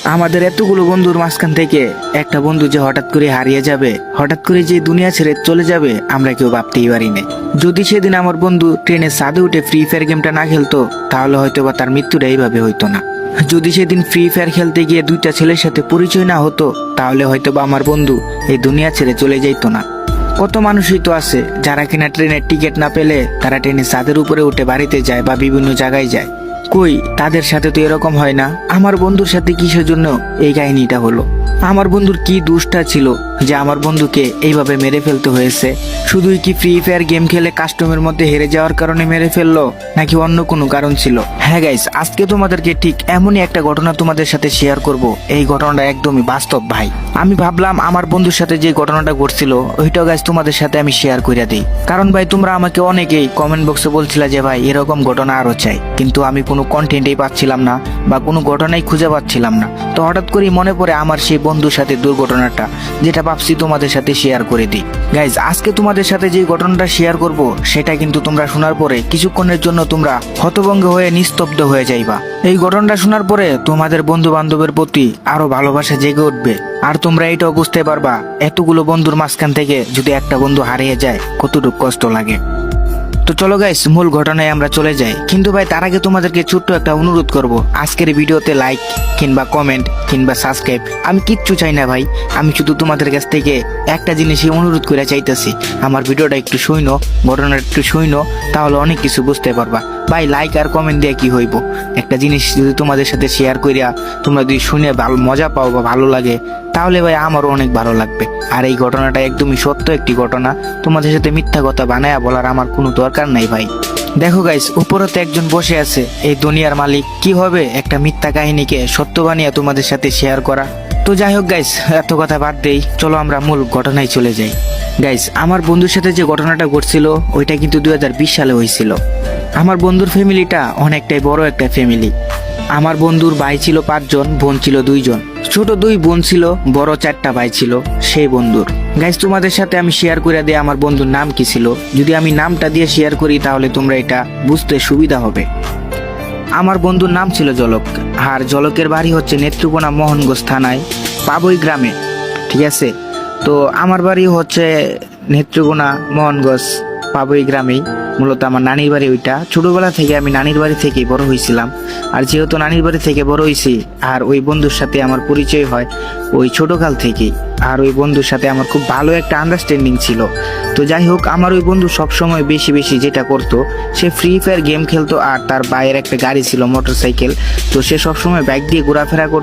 আমাদের এতগুলো বন্ধুর মাঝখান থেকে একটা বন্ধু যে হঠাৎ করে হারিয়ে যাবে, হঠাৎ করে যে দুনিয়া ছেড়ে চলে যাবে, আমরা কেউ ভাবতেই পারি না। যদি সেদিন আমার বন্ধু ট্রেনের ছাদে উঠে ফ্রি ফায়ার গেমটা না খেলতো, তাহলে হয়তো বা তার মৃত্যুটা এইভাবে হইতো না। যদি সেদিন ফ্রি ফায়ার খেলতে গিয়ে দুইটা ছেলের সাথে পরিচয় না হতো, তাহলে হয়তো বা আমার বন্ধু এই দুনিয়া ছেড়ে চলে যাইতো না। কত মানুষই তো আছে যারা কিনা ট্রেনের টিকিট না পেলে তারা ট্রেনের ছাদের উপরে উঠে বাড়িতে যায় বা বিভিন্ন জায়গায় যায়। কই, তাদের সাথে তো এরকম হয় না। আমার বন্ধুর সাথে কিসের জন্য এই কাহিনীটা হলো? আমার বন্ধুর কি দোষটা ছিল যে আমার বন্ধুকে এইভাবে মেরে ফেলতে হয়েছে? শুধুই কি ফ্রি ফায়ার গেম খেলে কাস্টমের মধ্যে হেরে যাওয়ার কারণে মেরে ফেললো, নাকি অন্য কোনো কারণ ছিল? হ্যাঁ গাইস, আজকে তোমাদেরকে ঠিক এমনই একটা ঘটনা তোমাদের সাথে শেয়ার করব। এই ঘটনাটা একদমই বাস্তব ভাই। আমি ভাবলাম আমার বন্ধুর সাথে যে ঘটনাটা ঘটছিল ওইটাও গাইস তোমাদের সাথে আমি শেয়ার করে দিই। কারণ ভাই তোমরা আমাকে অনেকেই কমেন্ট বক্সে বলছিলা যে ভাই এরকম ঘটনা আরো চাই, কিন্তু আমি কোনো কন্টেন্টই পাচ্ছিলাম না বা কোনো ঘটনাই খুঁজে পাচ্ছিলাম না। তো হঠাৎ করেই মনে পড়ে আমার সেই বন্ধুর সাথে দুর্ঘটনাটা, যেটা ভাবছি তোমাদের সাথে শেয়ার করে দিই। গাইজ, আজকে তোমাদের সাথে যে ঘটনাটা শেয়ার করব সেটা কিন্তু তোমরা শোনার পরে কিছুক্ষণের জন্য তোমরা হতভম্ব হয়ে নিস্তব্ধ হয়ে যাইবা। এই ঘটনাটা শোনার পরে তোমাদের বন্ধু বান্ধবের প্রতি আরো ভালোবাসা জেগে উঠবে। আর তোমরা এটাও বুঝতে পারবা এতগুলো বন্ধুর মাঝখান থেকে যদি একটা বন্ধু হারিয়ে যায় কতটুকু কষ্ট লাগে। তো চলো গাইস, মূল ঘটনায় আমরা চলে যাই। কিন্তু ভাই তার আগে তোমাদেরকে ছোট্ট একটা অনুরোধ করব, আজকের ভিডিওতে লাইক কিংবা কমেন্ট কিংবা সাবস্ক্রাইব আমি কিচ্ছু চাই না ভাই। আমি শুধু তোমাদের কাছ থেকে একটা জিনিসই অনুরোধ করে চাইতেছি, আমার ভিডিওটা একটু শুইনো, ঘটনাটা একটু শুইনো, তাহলে অনেক কিছু বুঝতে পারবা। ভাই লাইক আর কমেন্ট দিয়ে কি হইব? একটা জিনিস যদি তোমাদের সাথে শেয়ার করিয়া তোমরা যদি শুনে ভালো মজা পাও বা ভালো লাগে, তাহলে ভাই আমারও অনেক ভালো লাগবে। আর এই ঘটনাটা একদমই সত্য একটি ঘটনা, তোমাদের সাথে মিথ্যা কথা বানায়া বলার আমার কোনো দরকার নাই ভাই। দেখো গাইস, উপরতে একজন বসে আছে, এই দুনিয়ার মালিক। কি হবে একটা মিথ্যা কাহিনীকে সত্য বানিয়ে তোমাদের সাথে শেয়ার করা? তো যাই হোক গাইস, এত কথা বাদ দেই, চলো আমরা মূল ঘটনায় চলে যাই। গাইস, আমার বন্ধুর সাথে যে ঘটনাটা ঘটছিল ওইটা কিন্তু 2020 সালে হয়েছিল। আমার বন্ধুর ফ্যামিলিটা অনেকটাই বড় একটা ফ্যামিলি। আমার বন্ধুর ভাই ছিল 5 জন, বোন ছিল 2 জন। ছোট 2 বোন ছিল, বড় 4টা ভাই ছিল সেই বন্ধুর। গাইস, তোমাদের সাথে আমি শেয়ার করে দিই আমার বন্ধুর নাম কি ছিল। যদি আমি নামটা দিয়ে শেয়ার করি তাহলে তোমরা এটা বুঝতে সুবিধা হবে। আমার বন্ধুর নাম ছিল জলক, আর জলকের বাড়ি হচ্ছে নেত্রকোনা মোহনগঞ্জ থানায় পাবই গ্রামে। ঠিক আছে, তো আমার বাড়ি হচ্ছে নেত্রকোনা মোহনগঞ্জ পাবই গ্রামেই। মূলত আমার নানির বাড়ি ওইটা। ছোটবেলা থেকে আমি নানির বাড়ি থেকেই বড় হয়েছিলাম। আর যেহেতু নানির বাড়ি থেকে বড় হয়েছি, আর ওই বন্ধুর সাথে আমার পরিচয় হয় ওই ছোটকাল থেকেই। আর ওই বন্ধুর সাথে আমার খুব ভালো একটা আন্ডারস্ট্যান্ডিং ছিল। তো যাই হোক, আমার ওই বন্ধু সবসময় বেশি বেশি যেটা করতো, সে ফ্রি ফায়ার গেম খেলতো। আর তার বাইরের একটা গাড়ি ছিল, মোটরসাইকেল। তো সে সবসময় বাইক দিয়ে ঘোরাফেরা করতো।